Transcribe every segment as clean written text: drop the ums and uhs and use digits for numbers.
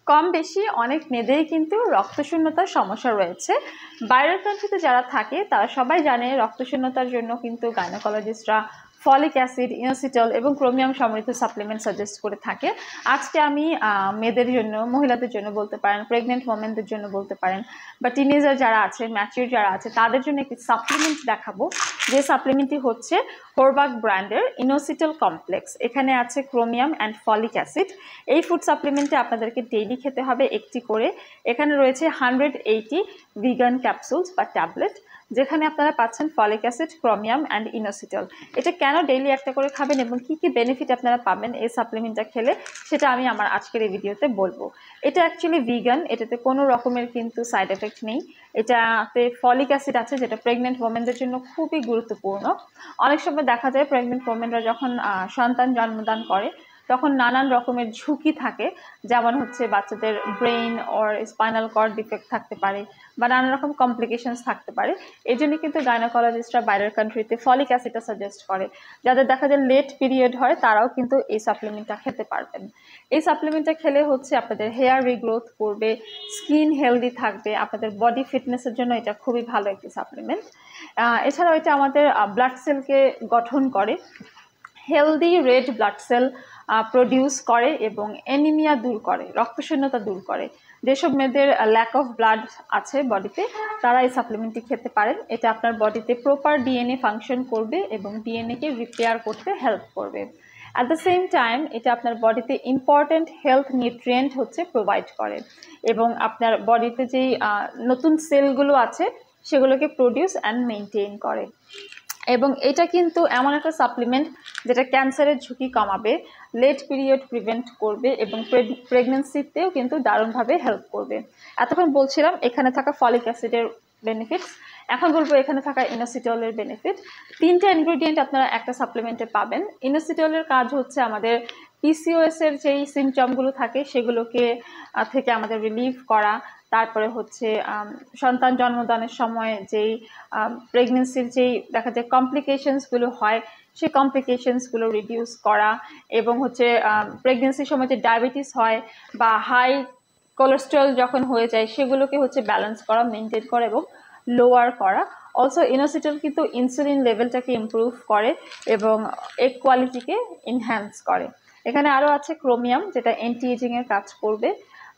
কম বেশি অনেক মেয়েদেরই কিন্তু রক্তশূন্যতার সমস্যা রয়েছে। বাইরের কান্ট্রিতে যারা থাকে তারা সবাই জানে রক্তশূন্যতার জন্য কিন্তু গাইনোকোলজিস্টরা ফলিক অ্যাসিড, ইনোসিটল এবং ক্রোমিয়াম সমৃদ্ধ সাপ্লিমেন্ট সাজেস্ট করে থাকে। আজকে আমি মেয়েদের জন্য, মহিলাদের জন্য বলতে পারেন, প্রেগনেন্ট ওমেনদের জন্য বলতে পারেন, বা টিনেজার যারা আছে, ম্যাচিউর যারা আছে, তাদের জন্য একটি সাপ্লিমেন্ট দেখাবো, যে সাপ্লিমেন্টটি হচ্ছে হোরবাক ব্র্যান্ডের ইনোসিটল কমপ্লেক্স। এখানে আছে ক্রোমিয়াম অ্যান্ড ফলিক অ্যাসিড। এই ফুড সাপ্লিমেন্টে আপনাদেরকে ডেইলি খেতে হবে একটি করে। এখানে রয়েছে 180 ভিগান ক্যাপসুলস বা ট্যাবলেট, যেখানে আপনারা পাচ্ছেন folic acid, chromium and inositol. এটা কেন ডেইলি একটা করে খাবেন এবং কি কি বেনিফিট আপনারা পাবেন এই সাপ্লিমেন্টটা খেলে, সেটা আমি আমার আজকের এই ভিডিওতে বলবো। এটা অ্যাকচুয়ালি ভিগান, এটাতে কোনো রকমের কিন্তু সাইড এফেক্ট নেই। এটাতে ফলিক অ্যাসিড আছে, যেটা প্রেগনেন্ট ওমেনদের জন্য খুবই গুরুত্বপূর্ণ। অনেক সময় দেখা যায় প্রেগনেন্ট ওমেনরা যখন সন্তান জন্মদান করে তখন নানান রকমের ঝুঁকি থাকে, যেমন হচ্ছে বাচ্চাদের brain or spinal cord defect থাকতে পারে বা নানা রকম কমপ্লিকেশনস থাকতে পারে। এই জন্য কিন্তু গাইনোকোলজিস্টরা বাইরের কান্ট্রিতে ফলিক অ্যাসিডটা সাজেস্ট করে। যাদের দেখা যায় লেট পিরিয়ড হয় তারাও কিন্তু এই সাপ্লিমেন্টটা খেতে পারবেন। এই সাপ্লিমেন্টটা খেলে হচ্ছে আপনাদের হেয়ার রিগ্রোথ করবে, স্কিন হেলদি থাকবে, আপনাদের বডি ফিটনেসের জন্য এটা খুবই ভালো একটি সাপ্লিমেন্ট। এছাড়াও এটা আমাদের ব্লাড সেলকে গঠন করে, healthy red blood cell produce করে এবং অ্যানিমিয়া দূর করে, রক্তশূন্যতা দূর করে। যেসব মেয়েদের ল্যাক অফ ব্লাড আছে বডিতে, তারা এই সাপ্লিমেন্টটি খেতে পারেন। এটা আপনার বডিতে প্রপার ডিএনএ ফাংশন করবে এবং ডিএনএকে রিপেয়ার করতে হেল্প করবে। অ্যাট দ্য সেম টাইম এটা আপনার বডিতে ইম্পর্টেন্ট হেলথ নিউট্রিয়েন্ট হচ্ছে প্রোভাইড করে এবং আপনার বডিতে যেই নতুন সেলগুলো আছে সেগুলোকে প্রডিউস অ্যান্ড মেনটেন করে। এবং এটা কিন্তু এমন একটা সাপ্লিমেন্ট যেটা ক্যান্সারের ঝুঁকি কমাবে, লেট পিরিয়ড প্রিভেন্ট করবে এবং প্রেগনেন্সিতেও কিন্তু দারুণভাবে হেল্প করবে। এতক্ষণ বলছিলাম এখানে থাকা ফলিক অ্যাসিডের বেনিফিটস, এখন বলবো এখানে থাকা ইনোসিটলের বেনিফিট। তিনটা ইনগ্রিডিয়েন্ট আপনারা একটা সাপ্লিমেন্টে পাবেন। ইনোসিটলের কাজ হচ্ছে আমাদের পিসিওএস এর যেই সিমটমগুলো থাকে সেগুলোকে থেকে আমাদের রিলিভ করা, তারপরে হচ্ছে সন্তান জন্মদানের সময় যেই প্রেগনেন্সির যেই দেখা যায় কমপ্লিকেশনসগুলো হয় সেই কমপ্লিকেশনসগুলো রিডিউস করা, এবং হচ্ছে প্রেগনেন্সির সময় যে ডায়াবেটিস হয় বা হাই কোলেস্টেরল যখন হয়ে যায় সেগুলোকে হচ্ছে ব্যালেন্স করা, মেনটেন করা এবং লোয়ার করা। অলসো ইনোসিটল কিন্তু ইনসুলিন লেভেলটাকে ইমপ্রুভ করে এবং এগ কোয়ালিটিকে এনহ্যান্স করে। এখানে আরও আছে ক্রোমিয়াম, যেটা অ্যান্টি এজিংয়ের কাজ করবে,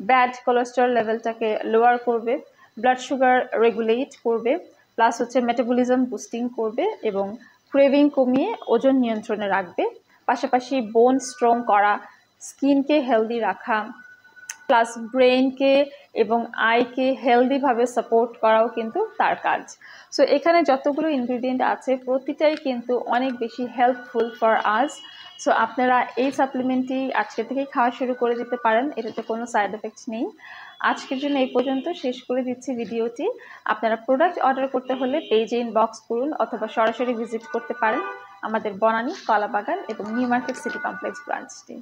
ব্যাড কোলেস্টেরল লেভেলটাকে লোয়ার করবে, ব্লাড সুগার রেগুলেট করবে, প্লাস হচ্ছে মেটাবলিজম বুস্টিং করবে এবং ক্রেভিং কমিয়ে ওজন নিয়ন্ত্রণে রাখবে। পাশাপাশি বোন স্ট্রং করা, স্কিনকে হেলদি রাখা, প্লাস ব্রেনকে এবং আইকে হেলদিভাবে সাপোর্ট করাও কিন্তু তার কাজ। সো এখানে যতগুলো ইনগ্রিডিয়েন্ট আছে প্রতিটাই কিন্তু অনেক বেশি হেল্পফুল ফর আস। সো আপনারা এই সাপ্লিমেন্টটি আজকে থেকেই খাওয়া শুরু করে দিতে পারেন, এটাতে কোনো সাইড এফেক্টস নেই। আজকের জন্য এই পর্যন্ত, শেষ করে দিচ্ছি ভিডিওটি। আপনারা প্রোডাক্ট অর্ডার করতে হলে পেজে ইনবক্স করুন অথবা সরাসরি ভিজিট করতে পারেন আমাদের বনানী, কলাবাগান এবং নিউ মার্কেট সিটি কমপ্লেক্স ব্রাঞ্চটি।